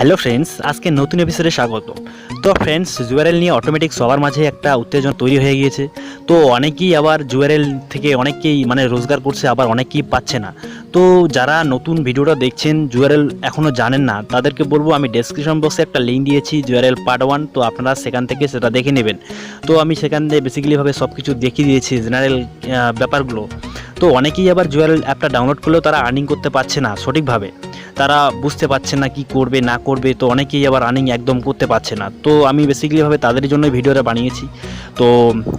Hello friends, আজকে নতুন এপিসোডে স্বাগত। তো ফ্রেন্ডস, জুয়েল নিয়ে অটোমেটিক সবার মাঝে একটা উত্তেজনা তৈরি হয়ে গিয়েছে। তো অনেকেই আবার জুয়েল থেকে অনেকেই রোজগার করছে, আবার অনেকেই পাচ্ছে না। তো যারা নতুন ভিডিওটা দেখছেন, জুয়েল এখনও জানেন না, তাদেরকে বলবো আমি ডেসক্রিপশন বক্সে একটা লিঙ্ক দিয়েছি জুয়েল পার্ট 1। তো আপনারা সেখান থেকে সেটা দেখে নেবেন। তো আমি সেখান থেকে বেসিক্যালিভাবে সব কিছু দেখিয়ে দিয়েছি, জেনারেল ব্যাপারগুলো। তো অনেকেই আবার জুয়েল অ্যাপটা ডাউনলোড করলেও তারা আর্নিং করতে পারছে না সঠিকভাবে, তারা বুঝতে পারছে না কি করবে না করবে। তো অনেকেই আবার আর্নিং একদম করতে পারছে না। তো আমি বেসিক্যালিভাবে তাদের জন্যই ভিডিওটা বানিয়েছি। তো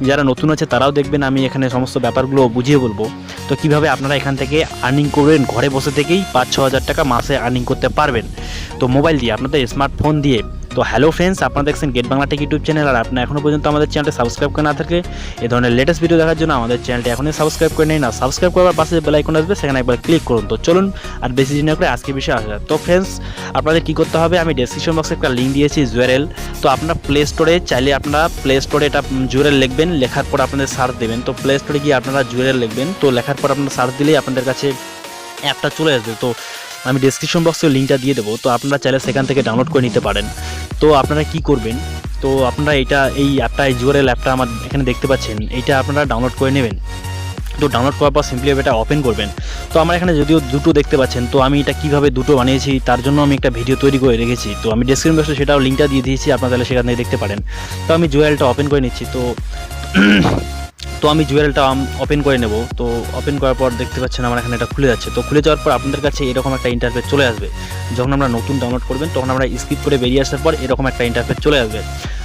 যারা নতুন আছে তারাও দেখবেন, আমি এখানে সমস্ত ব্যাপারগুলো বুঝিয়ে বলবো। তো কিভাবে আপনারা এখান থেকে আর্নিং করবেন, ঘরে বসে থেকেই 5-6 হাজার টাকা মাসে আর্নিং করতে পারবেন, তো মোবাইল দিয়ে, আপনাদের স্মার্টফোন দিয়ে। তো হ্যালো ফ্রেন্ডস, আপনারা দেখছেন get Bangla tech YouTube channel. আর আপনারা এখনও পর্যন্ত আমাদের চ্যানেলটি সাবস্ক্রাইব করে না থাকলে এই ধরনের লেটেস্ট ভিডিও দেখার জন্য আমাদের চ্যানেলটি এখনই সাবস্ক্রাইব করে নিন। আর সাবস্ক্রাইব করার পাশে বেল আইকন আসবে, সেখানে একবার ক্লিক করুন। তো চলুন আর বেশি দিন করে আজকে বিষয়ে আসা। তো ফ্রেন্ডস, আপনাদের কী করতে হবে, আমি ডেসক্রিপশন বক্সে একটা লিঙ্ক দিয়েছি জুয়েল। তো আপনারা প্লে স্টোরে চাইলে আপনারা প্লে স্টোরে এটা জুয়েল লিখবেন, লেখার পর আপনাদের সার্চ দেবেন। তো প্লে স্টোরে গিয়ে আপনারা জুয়েল লিখবেন, তো লেখার পর আপনারা সার্চ দিলেই আপনাদের কাছে অ্যাপটা চলে আসবে। তো আমি ডেসক্রিপশন বক্সে লিঙ্কটা দিয়ে দেবো, তো আপনারা চাইলে সেখান থেকে ডাউনলোড করে নিতে পারেন। তো আপনারা কি করবেন, তো আপনারা এই অ্যাপটা, এই জুয়েল অ্যাপটা আমার এখানে দেখতে পাচ্ছেন, এইটা আপনারা ডাউনলোড করে নেবেন। তো ডাউনলোড করার পর সিম্পলি এটা ওপেন করবেন। তো আমার এখানে যদিও দুটো দেখতে পাচ্ছেন, তো আমি এটা কীভাবে দুটো বানিয়েছি তার জন্য আমি একটা ভিডিও তৈরি করে রেখেছি। তো আমি ডেসক্রিপশন বক্সে সেটাও লিঙ্কটা দিয়ে দিয়েছি, আপনারা তাহলে সেখান থেকে দেখতে পারেন। তো আমি জুয়েলটা ওপেন করে নিচ্ছি। তো আমি জুয়েলটা ওপেন করে নেব। তো ওপেন করার পর দেখতে পাচ্ছেন আমার এখানে এটা খুলে যাচ্ছে। তো খুলে যাওয়ার পর আপনাদের কাছে এরকম একটা ইন্টারফেস চলে আসবে। যখন আমরা নতুন ডাউনলোড করবেন তখন আমরা স্কিপ করে বেরিয়ে আসার পর এরকম একটা ইন্টারফেস চলে আসবে।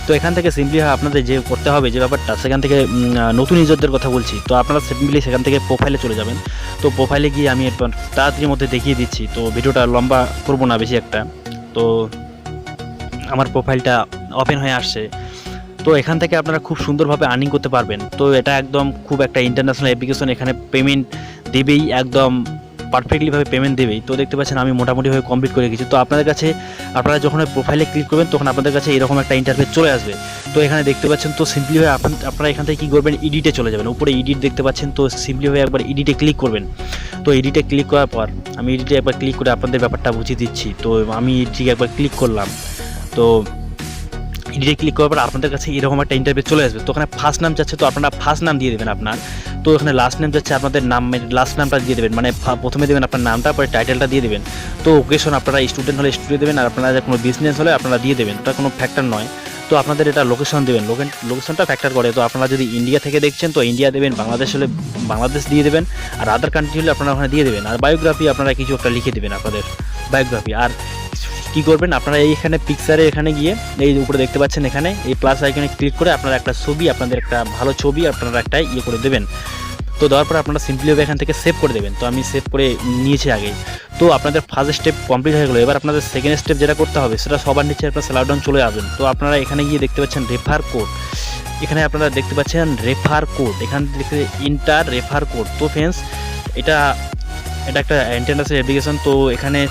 তো এখান থেকে সিম্পলি আপনাদের যে করতে হবে যে ব্যাপারটা, সেখান থেকে নতুন ইউজারদের কথা বলছি। তো আপনারা সিম্পলি সেখান থেকে প্রোফাইলে চলে যাবেন। তো প্রোফাইলে গিয়ে আমি তাড়াতাড়ির মধ্যে দেখিয়ে দিচ্ছি, তো ভিডিওটা লম্বা করব না বেশি একটা। তো আমার প্রোফাইলটা ওপেন হয়ে আসছে। তো এখান থেকে আপনারা খুব সুন্দরভাবে আর্নিং করতে পারবেন। তো এটা একদম খুব একটা ইন্টারন্যাশনাল অ্যাপ্লিকেশন, এখানে পেমেন্ট দেবেই, একদম পারফেক্টলিভাবে পেমেন্ট দেবেই। তো দেখতে পাচ্ছেন আমি মোটামুটিভাবে কমপ্লিট করে গেছি। তো আপনাদের কাছে, আপনারা যখন প্রোফাইলে ক্লিক করবেন তখন আপনাদের কাছে এরকম একটা ইন্টারফেস চলে আসবে। তো এখানে দেখতে পাচ্ছেন, তো সিম্পলিভাবে আপনারা এখান থেকে কী করবেন, এডিটে চলে যাবেন। উপরে এডিট দেখতে পাচ্ছেন, তো সিম্পলিভাবে একবার এডিটে ক্লিক করবেন। তো এডিটে ক্লিক করার পর আমি এডিটে একবার ক্লিক করে আপনাদের ব্যাপারটা বুঝিয়ে দিচ্ছি। তো আমি এডিটে একবার ক্লিক করলাম। তো এডিটে ক্লিক করার পর আপনাদের কাছে এরকম একটা ইন্টারফেস চলে আসবে। তো ওখানে ফার্স্ট নাম যাচ্ছে, তো আপনারা ফার্স্ট নাম দিয়ে দেবেন আপনার। তো এখানে লাস্ট নেম যাচ্ছে, আপনাদের নামের লাস্ট নামটা দিয়ে দেবেন, প্রথমে দেবেন আপনার নামটা, পরে টাইটেলটা দিয়ে দেবেন। তো ওকেশন আপনারা স্টুডেন্ট হলে স্টুডেন্ট দেবেন, আর আপনারা কোনো বিজনেস হলে আপনারা দিয়ে দেবেন, ওটা কোনো ফ্যাক্টর নয়। তো আপনাদের এটা লোকেশন দেবেন, লোকেশনটা ফ্যাক্টর করে। তো আপনারা যদি ইন্ডিয়া থেকে দেখছেন তো ইন্ডিয়া দেবেন, বাংলাদেশ হলে বাংলাদেশ দিয়ে দেবেন, আর আদার কান্ট্রি হলে আপনারা ওখানে দিয়ে দেবেন। আর বায়োগ্রাফি আপনারা কিছু একটা লিখে দেবেন, আপনাদের বায়োগ্রাফি। আর কী করবেন, আপনারা এইখানে পিকচারে এখানে গিয়ে এই উপরে দেখতে পাচ্ছেন, এখানে এই প্লাস আইকনে ক্লিক করে আপনারা একটা ছবি, আপনাদের একটা ভালো ছবি আপনারা একটা করে দেবেন। তো দেওয়ার পরে আপনারা সিম্পলিভাবে এখান থেকে সেভ করে দেবেন। তো আমি সেভ করে নিয়েছি আগেই। তো আপনাদের ফার্স্ট স্টেপ কমপ্লিট হয়ে গেলো। এবার আপনাদের সেকেন্ড স্টেপ যেটা করতে হবে, সেটা সবার নিচে আপনার সেলার ডাউন চলে আসবেন। তো আপনারা এখানে গিয়ে দেখতে পাচ্ছেন রেফার কোড, এখানে আপনারা দেখতে পাচ্ছেন রেফার কোড, এখান থেকে ইন্টার রেফার কোড। তো ফ্রেন্ডস, এটা একটা ইন্টারন্যাশনাল অ্যাপ্লিকেশন। তো এখানে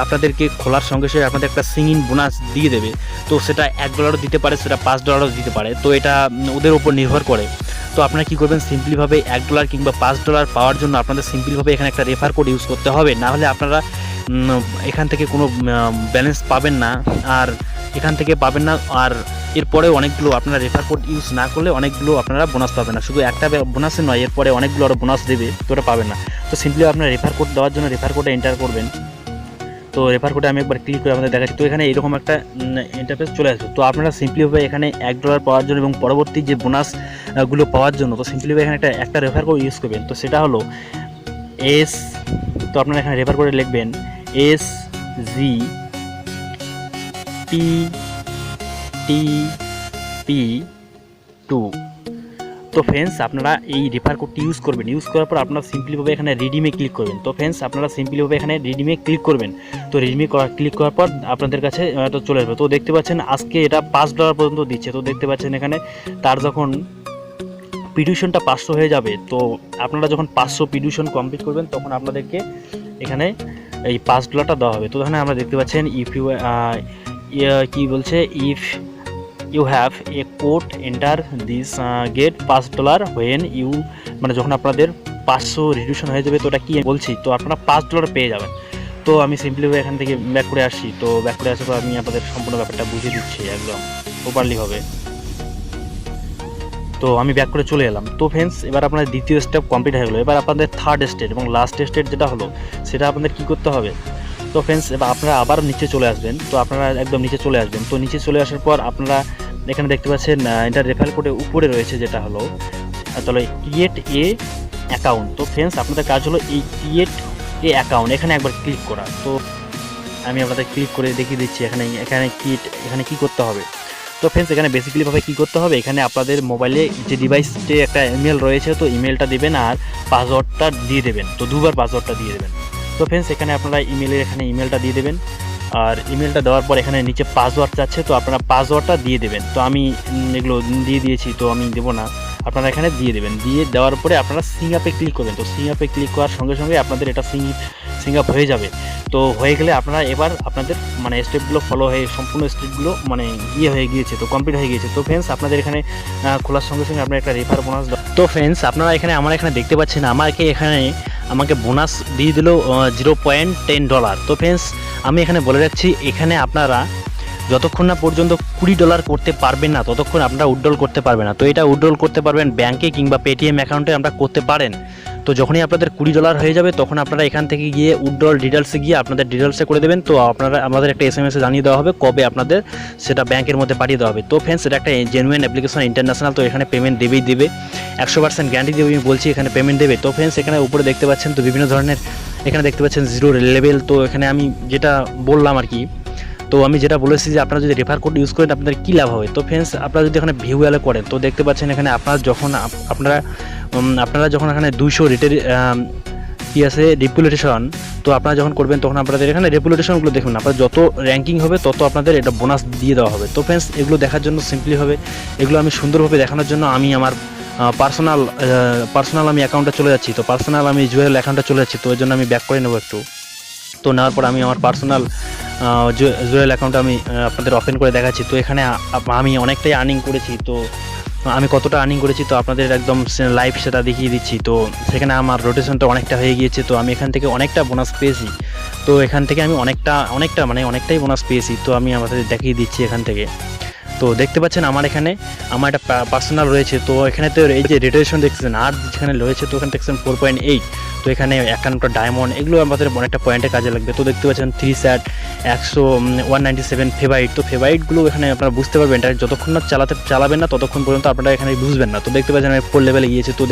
আপনাদেরকে খোলার সঙ্গে সঙ্গে আপনাদের একটা সিঙ্গিং বোনাস দিয়ে দেবে। তো সেটা $1 দিতে পারে, সেটা $5 দিতে পারে। তো এটা ওদের উপর নির্ভর করে। তো আপনারা কী করবেন, সিম্পলিভাবে $1 কিংবা $5 পাওয়ার জন্য আপনাদের সিম্পলিভাবে এখানে একটা রেফার কোড ইউজ করতে হবে, না হলে আপনারা এখান থেকে কোনো ব্যালেন্স পাবেন না, আর এখান থেকে পাবেন না। আর এরপরে অনেকগুলো আপনারা রেফার কোড ইউজ না করলে অনেকগুলো আপনারা বোনাস পাবেন না, শুধু একটা বোনাসে নয়, এরপরে অনেকগুলো আরও বোনাস দেবে, তো ওটা পাবেন না। তো সিম্পলি আপনারা রেফার কোড দেওয়ার জন্য রেফার কোডে এন্টার করবেন। তো রেফার কোডে আমি একবার ক্লিক করে আপনাদের দেখাচ্ছি। তো এখানে এরকম একটা ইন্টারফেস চলে আসবে। তো আপনারা সিম্পলিভাবে এখানে $1 পাওয়ার জন্য এবং পরবর্তী যে বোনাসগুলো পাওয়ার জন্য, তো সিম্পলিভাবে এখানে একটা রেফার কোড ইউজ করবেন। তো সেটা হলো তো আপনারা এখানে রেফার কোডে লিখবেন SGPTP2। তো ফ্রেন্ডস, আপনারা এই রেফার কোডটি ইউজ করবেন। ইউজ করার পর আপনারা সিম্পলিভাবে এখানে রিডিমে ক্লিক করবেন। তো ফ্রেন্ডস, আপনারা সিম্পলিভাবে এখানে রিডিমে ক্লিক করবেন। তো রিডিমে ক্লিক করার পর আপনাদের কাছে এটা চলে আসবে। তো দেখতে পাচ্ছেন আজকে এটা $5 পর্যন্ত দিচ্ছে। তো দেখতে পাচ্ছেন এখানে তার যখন পিটিশনটা 500 হয়ে যাবে, তো আপনারা যখন 500 পিটিশন কমপ্লিট করবেন তখন আপনাদেরকে এখানে এই $5 দেওয়া হবে। তো এখানে আমরা দেখতে পাচ্ছেন কি বলছে, if you have a code enter this get $5 when you, যখন আপনাদের 500 রিডিউশন হয়ে যাবে। তো ওটা কি বলছি, তো আপনারা $5 পেয়ে যাবেন। তো তো আমি সিম্পলিভাবে এখান থেকে ব্যাক করে আসি। তো ব্যাক করে আসার পর আমি আপনাদের সম্পূর্ণ ব্যাপারটা বুঝিয়ে দিচ্ছি একদম প্রপারলি হবে। তো আমি ব্যাক করে চলে এলাম। তো ফ্রেন্ডস এবার আপনার দ্বিতীয় স্টেপ কমপ্লিট হয়ে গেলো। এবার আপনাদের থার্ড স্টেট এবং লাস্ট স্টেট যেটা হলো সেটা আপনাদের কী করতে হবে। তো ফ্রেন্ডস এবার আপনারা আবার নিচে চলে আসবেন। তো আপনারা একদম নিচে চলে আসবেন। তো নিচে চলে আসার পর আপনারা এখানে দেখতে পাচ্ছেন এটা রেফার কোডে উপরে রয়েছে যেটা হলো তাহলে ক্রিয়েট এ অ্যাকাউন্ট। তো ফ্রেন্ডস আপনাদের কাজ হলো এই ক্রিয়েট এ অ্যাকাউন্ট এখানে একবার ক্লিক করা। তো আমি আপনাদের ক্লিক করে দেখিয়ে দিচ্ছি এখানে কী করতে হবে। তো ফ্রেন্ডস এখানে বেসিক্যালিভাবে কী করতে হবে, এখানে আপনাদের মোবাইলে যে ডিভাইসে একটা ইমেল রয়েছে তো ইমেলটা দেবেন আর পাসওয়ার্ডটা দিয়ে দেবেন। তো দুবার পাসওয়ার্ডটা দিয়ে দেবেন। তো ফ্রেন্ডস এখানে আপনারা এখানে ইমেলটা দিয়ে দেবেন আর ইমেলটা দেওয়ার পর এখানে নিচে পাসওয়ার্ড চাচ্ছে তো আপনারা পাসওয়ার্ডটা দিয়ে দেবেন। তো আমি এগুলো দিয়ে দিয়েছি তো আমি দেবো না, আপনারা এখানে দিয়ে দেবেন। দিয়ে দেওয়ার পরে আপনারা সিং আপে ক্লিক করবেন। তো সিং আপে ক্লিক করার সঙ্গে সঙ্গে আপনাদের এটা সিং আপ হয়ে যাবে। তো হয়ে গেলে আপনারা এবার আপনাদের মানে স্টেপগুলো ফলো হয়ে সম্পূর্ণ স্টেপগুলো মানে হয়ে গিয়েছে, তো কমপ্লিট হয়ে গিয়েছে। তো ফ্রেন্ডস আপনাদের এখানে খোলার সঙ্গে সঙ্গে আপনার একটা রেফার বোনাস। তো ফ্রেন্ডস আপনারা আমার এখানে দেখতে পাচ্ছেন আমাকে বোনাস দিয়ে দিল $0.10। তো ফ্রেন্ডস আমি এখানে বলে রাখছি এখানে আপনারা যতক্ষণ না পর্যন্ত $20 করতে পারবেন না ততক্ষণ আপনারা উইথড্রল করতে পারবেন না। তো এটা উইথড্রল করতে পারবেন ব্যাংকে কিংবা পেটিএম অ্যাকাউন্টে আমরা করতে পারেন। তো যখনই আপনাদের $20 হয়ে যাবে তখন আপনারা এখান থেকে গিয়ে উইথড্রল ডিটেলসে গিয়ে আপনাদের ডিটেলসে করে দেবেন। তো আমাদের একটা SMS-এ জানিয়ে দেওয়া হবে কবে আপনাদের সেটা ব্যাংকের মধ্যে পাঠিয়ে দেওয়া হবে। তো ফ্রেন্ডস এটা একটা জেনুইন অ্যাপ্লিকেশন ইন্টারন্যাশনাল, তো এখানে পেমেন্ট দেবে 100% গ্যারান্টি দেবে আমি বলছি, এখানে পেমেন্ট দেবে। তো ফ্রেন্ডস এখানে উপরে দেখতে পাচ্ছেন তো বিভিন্ন ধরনের এখানে দেখতে পাচ্ছেন 0 লেভেল। তো এখানে আমি যেটা বললাম আর কি, তো আমি যেটা বলেছি যে আপনারা যদি রেফার কোড ইউজ করেন আপনাদের কী লাভ হবে। তো ফ্রেন্ডস আপনারা যদি এখানে ভিউ অ্যালো করেন তো দেখতে পাচ্ছেন এখানে আপনারা যখন এখানে 200 রেটের আছে রেপুটেশন, তো আপনারা যখন করবেন তখন আপনাদের এখানে রেপুটেশনগুলো দেখুন, আপনার যত র্যাঙ্কিং হবে তত আপনাদের এটা বোনাস দিয়ে দেওয়া হবে। তো ফ্রেন্ডস এগুলো দেখার জন্য সিম্পলি হবে এগুলো আমি সুন্দরভাবে দেখানোর জন্য আমি আমার পার্সোনাল আমি অ্যাকাউন্টে চলে যাচ্ছি। তো পার্সোনাল আমি জুয়েল অ্যাকাউন্টে চলে যাচ্ছি। তো ওই জন্য আমি ব্যাক করে নেবো একটু। তো নেওয়ার পর আমি আমার পার্সোনাল জুয়েল অ্যাকাউন্টে আমি আপনাদের ওপেন করে দেখাচ্ছি। তো এখানে আমি অনেকটাই আর্নিং করেছি। তো আমি কতটা আর্নিং করেছি তো আপনাদের একদম লাইভ সেটা দেখিয়ে দিচ্ছি। তো সেখানে আমার রোটেশনটা অনেকটা হয়ে গিয়েছে। তো আমি এখান থেকে অনেকটা বোনাস পেয়েছি। তো এখান থেকে আমি অনেকটাই বোনাস পেয়েছি। তো আমি আমাদের দেখিয়ে দিচ্ছি এখান থেকে। তো দেখতে পাচ্ছেন আমার একটা পার্সোনাল রয়েছে। তো এখানে তো এই যে রেডিয়েশন দেখছেন আর যেখানে রয়েছে তো ওখানে দেখছেন 4.8। তো এখানে 51টা ডায়মন্ড এগুলো আমাদের অনেকটা পয়েন্টে কাজে লাগবে। তো দেখতে পাচ্ছেন 3 স্যাট 197 ফেভারিট। তো ফেভারিটগুলো এখানে আপনারা বুঝতে পারবেন, এটা যতক্ষণ না চালাবেন না ততক্ষণ পর্যন্ত আপনারা এখানে বুঝবেন না। তো দেখতে পাচ্ছেন আমি 4 লেভেলে গিয়েছি। তো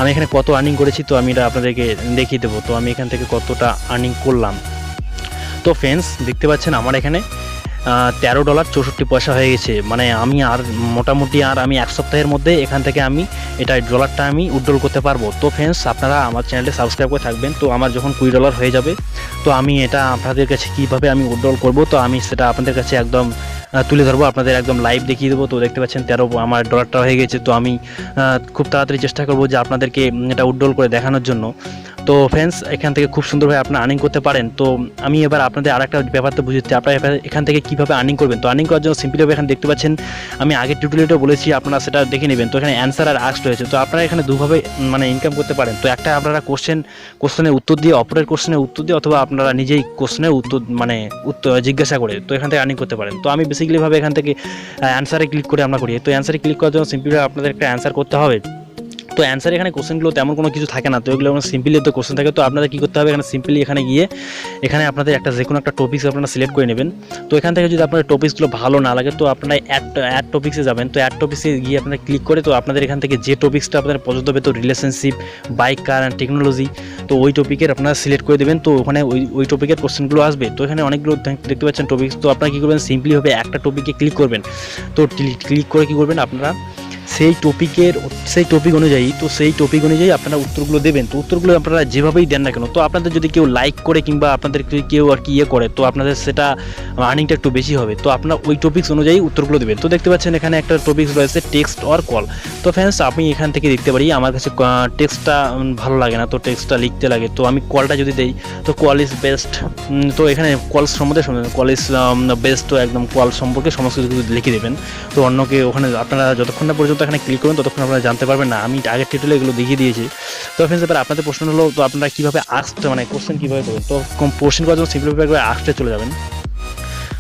আমি এখানে কত আর্নিং করেছি তো আমি এটা আপনাদেরকে দেখিয়ে দেবো। তো আমি এখান থেকে কতটা আর্নিং করলাম। তো ফ্রেন্ডস দেখতে পাচ্ছেন আমার এখানে $13.64 হয়ে গেছে। মানে আমি মোটামুটি আমি 1 সপ্তাহের মধ্যে এখান থেকে আমি ডলারটা আমি উইথড্রল করতে পারবো। তো ফ্রেন্ডস আপনারা আমার চ্যানেলটি সাবস্ক্রাইব করে থাকবেন। তো আমার যখন $20 হয়ে যাবে তো আমি এটা আপনাদের কাছে কীভাবে আমি উইথড্রল করবো তো আমি সেটা আপনাদের কাছে একদম তুলে ধরবো, আপনাদের একদম লাইভ দেখিয়ে দেবো। তো দেখতে পাচ্ছেন আমার ডলারটা হয়ে গেছে। তো আমি খুব তাড়াতাড়ি চেষ্টা করবো যে আপনাদেরকে এটা উইথড্রল করে দেখানোর জন্য। তো ফ্রেন্ডস এখান থেকে খুব সুন্দরভাবে আপনারা আর্নিং করতে পারেন। তো আমি এবার আপনাদের আরেকটা ব্যাপারটা বুঝাচ্ছি আপনারা এখান থেকে কীভাবে আর্নিং করবেন। তো আর্নিং করার জন্য সিম্পলিভাবে এখানে দেখতে পাচ্ছেন আমি আগের টিউটোরিয়ালটা বলেছি, আপনারা সেটা দেখে নেবেন। তো এখানে অ্যান্সার আর আস্ক রয়েছে। তো আপনারা এখানে দুভাবে মানে ইনকাম করতে পারেন। তো একটা আপনারা কোশ্চেনের উত্তর দিয়ে অপরের কোশ্চেনের উত্তর দিয়ে অথবা আপনারা নিজেই কোশ্চেনের উত্তর জিজ্ঞাসা করে তো এখান থেকে আর্নিং করতে পারেন। তো আমি বেসিক্যালিভাবে এখান থেকে অ্যান্সারে ক্লিক করে আমরা করি। তো অ্যান্সারে ক্লিক করার জন্য সিম্পলিভাবে আপনাদের একটা অ্যান্সার করতে হবে। তো অ্যান্সার এখানে কোশ্চেনগুলো তেমন কোনো কিছু থাকে না, তো এগুলো সিম্পলি তো কোশ্চেন থাকে। তো আপনাদের কী করতে হবে এখানে সিম্পলি এখানে গিয়ে এখানে আপনাদের যে কোনো একটা টপিক্স আপনারা সিলেক্ট করে নেবেন। তো এখান থেকে যদি আপনার টপিক্সগুলো ভালো না লাগে তো আপনারা অ্যাড টপিক্সে যাবেন। তো অ্যাড টপিক্সে গিয়ে আপনারা ক্লিক করে তো আপনাদের এখান থেকে যে টপিক্সটা আপনাদের পছন্দ হবে তো relationship, bike, car and technology, তো ওই টপিকের আপনারা সিলেক্ট করে দেবেন। তো ওখানে ওই টপিকের কোশ্চেনগুলো আসবে। তো এখানে অনেকগুলো দেখতে পাচ্ছেন টপিক্স। তো আপনারা কী করবেন সিম্পলি হবে একটা টপিকে ক্লিক করবেন। তো ক্লিক করে কী করবেন আপনারা সেই টপিক অনুযায়ী আপনারা উত্তরগুলো দেবেন। তো উত্তরগুলো আপনারা যেভাবেই দেন না কেন তো আপনাদের যদি কেউ লাইক করে কিংবা আপনাদের কেউ আর কি করে তো আপনাদের সেটা আর্নিংটা একটু বেশি হবে। তো আপনারা ওই টপিক্স অনুযায়ী উত্তরগুলো দেবেন। তো দেখতে পাচ্ছেন এখানে একটা টপিক্স রয়েছে টেক্সট অর কল। তো ফ্রেন্ডস আমি এখান থেকে দেখতে পারি আমার কাছে টেক্সটটা ভালো লাগে না, তো টেক্সটটা লিখতে লাগে। তো আমি কলটা যদি দেই তো কল ইজ বেস্ট। তো এখানে কল সম্বন্ধে কল ইজ বেস্ট, তো একদম কল সম্পর্কে সমস্ত কিছু লিখে দেবেন। তো অন্যকে ওখানে আপনারা যতক্ষণ না পর্যন্ত পর্যন্ত এখানে ক্লিক করুন ততক্ষণ আপনারা জানতে পারবেন না, আমি আগের টিউটোরিয়ালে এগুলো দেখিয়ে দিয়েছি। তো ফ্রেন্ডস এবার আপনাদের প্রশ্ন হলো তো আপনারা কীভাবে আস্কড মানে কোশ্চেন কীভাবে করবেন। তো কোশ্চেন করার জন্য সিম্পলিফাই করে আস্কডে চলে যাবেন।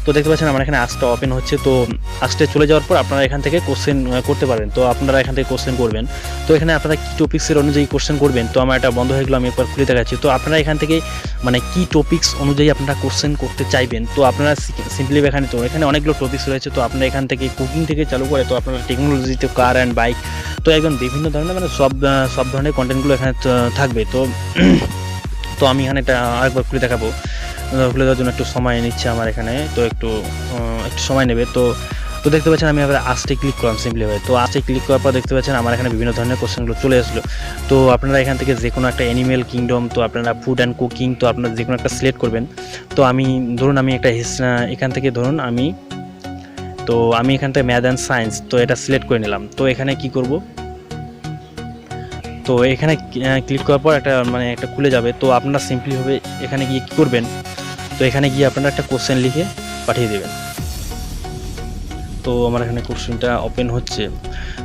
তো দেখতে পাচ্ছেন আমার এখানে আস্কটা ওপেন হচ্ছে। তো আস্কটে চলে যাওয়ার পর আপনারা এখান থেকে কোশ্চেন করতে পারবেন। তো আপনারা এখান থেকে কোশ্চেন করবেন। তো এখানে আপনারা কী টপিক্সের অনুযায়ী কোশ্চেন করবেন। তো আমার এটা বন্ধ হয়ে গেলো, আমি একবার খুলে দেখাচ্ছি। তো আপনারা এখান থেকে মানে কী টপিক্স অনুযায়ী আপনারা কোশ্চেন করতে চাইবেন। তো আপনারা সিম্পলি এখানে অনেকগুলো টপিক্স রয়েছে। তো আপনারা এখান থেকে কুকিং থেকে চালু করে তো আপনারা টেকনোলজিতে কার অ্যান্ড বাইক তো একদম বিভিন্ন ধরনের মানে সব ধরনের কন্টেন্টগুলো এখানে থাকবে। তো আমি এখানে এটা আরেকবার খুলে দেখাবো। খুলে দেওয়ার জন্য একটু সময় নিচ্ছে আমার এখানে, তো একটু সময় নেবে। তো দেখতে পাচ্ছেন আমি আবার আস্তে ক্লিক করলাম সিম্পলিফাই। তো আস্তে ক্লিক করার পর দেখতে পাচ্ছেন আমার এখানে বিভিন্ন ধরনের কোশ্চেনগুলো চলে আসলো। তো আপনারা এখান থেকে যে কোনো একটা অ্যানিমেল কিংডম, তো আপনারা ফুড অ্যান্ড কুকিং, তো আপনারা যে কোনো একটা সিলেক্ট করবেন। তো আমি একটা এখান থেকে আমি এখান থেকে ম্যাথ অ্যান্ড সায়েন্স তো এটা সিলেক্ট করে নিলাম। তো এখানে কি করব, তো এখানে ক্লিক করার পর একটা খুলে যাবে। তো আপনারা সিম্পলিভাবে এখানে গিয়ে কী করবেন, তো এখানে গিয়ে আপনারা একটা কোশ্চেন লিখে পাঠিয়ে দেবেন। তো আমার এখানে কোশ্চেনটা ওপেন হচ্ছে।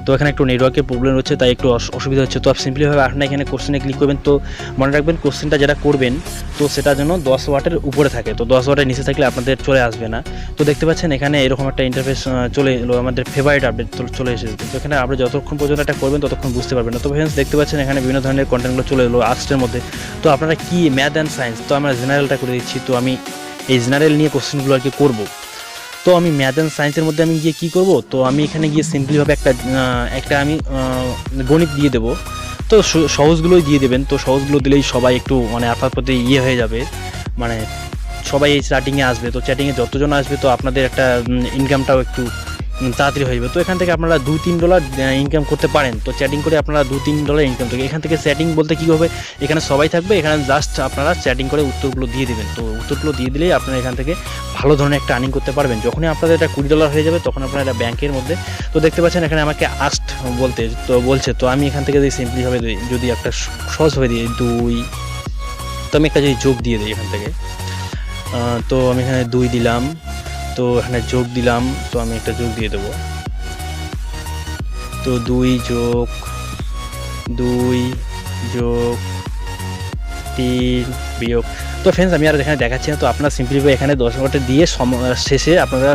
তো এখানে একটু নেটওয়ার্কের প্রবলেম হচ্ছে, তাই একটু অসুবিধা হচ্ছে। তো সিম্পলিভাবে আপনারা এখানে কোশ্চেনে ক্লিক করবেন। তো মনে রাখবেন কোশ্চেনটা যেটা করবেন তো সেটা যেন 10 ওয়াটের উপরে থাকে। তো 10 ওয়াটের নিচে থাকলে আপনাদের চলে আসবে না। তো দেখতে পাচ্ছেন এখানে এরকম একটা ইন্টারফেস চলে এলো, আমাদের ফেভারিট আপডেট চলে এসেছে। তো এখানে আপনি যতক্ষণ পর্যন্ত এটা করবেন ততক্ষণ বুঝতে পারবেন না। তো ফ্রেন্ডস দেখতে পাচ্ছেন এখানে বিভিন্ন ধরনের কন্টেন্টগুলো চলে এলো আর্টসের মধ্যে। তো আপনারা কি ম্যাথ অ্যান্ড সায়েন্স, তো আমরা জেনারেলটা করে দিচ্ছি। তো আমি এই জেনারেল নিয়ে কোশ্চেনগুলো আর কি করবো। তো আমি ম্যাথ অ্যান্ড সায়েন্সের মধ্যে আমি গিয়ে কী করব, তো আমি এখানে গিয়ে সিম্পলিভাবে একটা আমি গণিত দিয়ে দেবো। তো সহজগুলোই দিয়ে দেবেন। তো সহজগুলো দিলেই সবাই একটু মানে আপনার প্রতি হয়ে যাবে, মানে সবাই এই চ্যাটিংয়ে আসবে। তো চ্যাটিংয়ে যতজন আসবে তো আপনাদের একটা ইনকামটাও একটু তাড়াতাড়ি হয়ে যাবে। তো এখান থেকে আপনারা $2-3 ইনকাম করতে পারেন। তো চ্যাটিং করে আপনারা $2-3 ইনকাম থাকে এখান থেকে। চ্যাটিং বলতে কী হবে, এখানে সবাই থাকবে, এখানে জাস্ট আপনারা চ্যাটিং করে উত্তরগুলো দিয়ে দেবেন। তো উত্তরগুলো দিয়ে দিলেই আপনারা এখান থেকে ভালো ধরনের একটা আর্নিং করতে পারবেন। যখনই আপনাদের এটা $20 হয়ে যাবে তখন আপনারা এটা ব্যাংকের মধ্যে। তো দেখতে পাচ্ছেন এখানে আমাকে আস্ট বলছে। তো আমি এখান থেকে যদি সিম্পলিভাবে যদি একটা সহজভাবে দিই 2, তো আমি একটা যদি যোগ দিয়ে দিই এখান থেকে। তো আমি এখানে 2 দিলাম, তো এখানে যোগ দিলাম। তো আমি একটা যোগ দিয়ে দেবো। তো 2 যোগ 3 বিয়োগ। তো ফ্রেন্ডস আমি আর এখানে দেখাচ্ছি না। তো আপনারা সিম্পলিভাবে এখানে 10 ওয়াটে দিয়ে শেষে আপনারা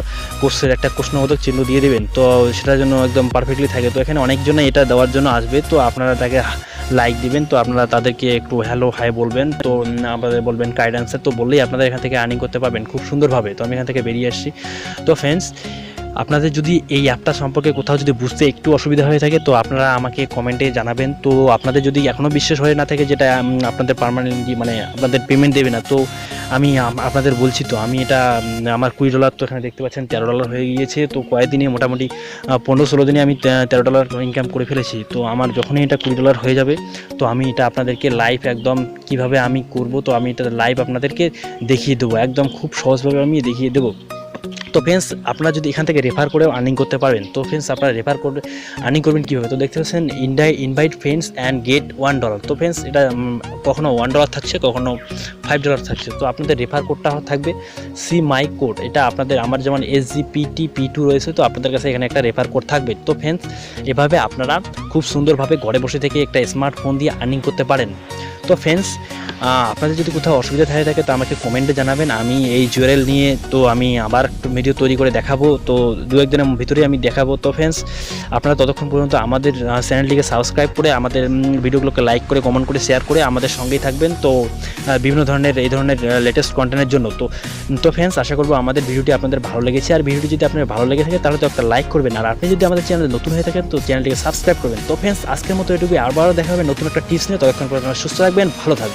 একটা প্রশ্নবোধক চিহ্ন দিয়ে দেবেন। তো সেটার জন্য একদম পারফেক্টলি থাকে। তো এখানে অনেকজনে এটা দেওয়ার জন্য আসবে। তো আপনারা তাকে লাইক দিবেন। তো আপনারা তাদেরকে একটু হ্যালো হাই বলবেন। তো আপনাদের বলবেন কাইড অ্যান্সার। তো বললেই আপনারা এখান থেকে আর্নিং করতে পারবেন খুব সুন্দরভাবে। তো আমি এখান থেকে বেরিয়ে আসছি। তো ফ্রেন্ডস আপনাদের যদি এই অ্যাপটা সম্পর্কে কোথাও যদি বুঝতে একটু অসুবিধা হয়ে থাকে তো আপনারা আমাকে কমেন্টে জানাবেন। তো আপনাদের যদি এখনও বিশ্বাস হয়ে না থাকে যেটা আপনাদের পার্মানেন্টলি মানে আপনাদের পেমেন্ট দেবে না, তো আমি আপনাদের বলছি। তো আমি এটা আমার $20 তো এখানে দেখতে পাচ্ছেন $13 হয়ে গিয়েছে। তো কয়েকদিনে মোটামুটি 15-16 দিনে আমি $13 ইনকাম করে ফেলেছি। তো আমার যখনই এটা $20 হয়ে যাবে তো আমি এটা আপনাদেরকে লাইভ একদম কিভাবে আমি করব, তো আমি এটা লাইভ আপনাদেরকে দেখিয়ে দেবো। একদম খুব সহজভাবে আমি দেখিয়ে দেবো। তো ফ্রেন্ডস আপনারা যদি এখান থেকে রেফার করেও আর্নিং করতে পারবেন। তো ফ্রেন্ডস আপনারা রেফার করে আর্নিং করবেন কীভাবে, তো দেখতে পাচ্ছেন ইনভাইট ফ্রেন্ডস অ্যান্ড গেট $1। তো ফ্রেন্ডস এটা কখনো $1 থাকছে, কখনো $5 থাকছে। তো আপনাদের রেফার কোডটা থাকবে সি মাই কোড। এটা আমার যেমন SGPT-P2 রয়েছে, তো আপনাদের কাছে এখানে একটা রেফার কোড থাকবে। তো ফ্রেন্ডস এভাবে আপনারা খুব সুন্দরভাবে ঘরে বসে থেকে একটা স্মার্টফোন দিয়ে আর্নিং করতে পারেন। তো ফ্রেন্ডস আপনাদের যদি কোথাও অসুবিধা থাকে তো আমাকে কমেন্টে জানাবেন। আমি এই জুয়েল নিয়ে তো আমি আবার একটু ভিডিও তৈরি করে দেখাবো। তো 2-1 দিনের ভিতরেই আমি দেখাবো। তো ফ্রেন্ডস আপনারা ততক্ষণ পর্যন্ত আমাদের চ্যানেলটিকে সাবস্ক্রাইব করে আমাদের ভিডিওগুলোকে লাইক করে কমেন্ট করে শেয়ার করে আমাদের সঙ্গেই থাকবেন। তো বিভিন্ন ধরনের এই ধরনের লেটেস্ট কন্টেন্টের জন্য। তো ফ্রেন্ডস আশা করবো আমাদের ভিডিওটি আপনাদের ভালো লেগেছে। আর ভিডিওটি যদি আপনার ভালো লেগে থাকে তাহলে তো একটা লাইক করবেন। আর আপনি যদি আমাদের চ্যানেলে নতুন হয়ে থাকেন তো চ্যানেলটিকে সাবস্ক্রাইব করবেন। তো ফ্রেন্ডস আজকের মতো এটুকুই, আবারও দেখা হবে নতুন একটা টিপস নিয়ে। ততক্ষণ পর্যন্ত সুস্থ থাকবেন, ভালো থাকবেন।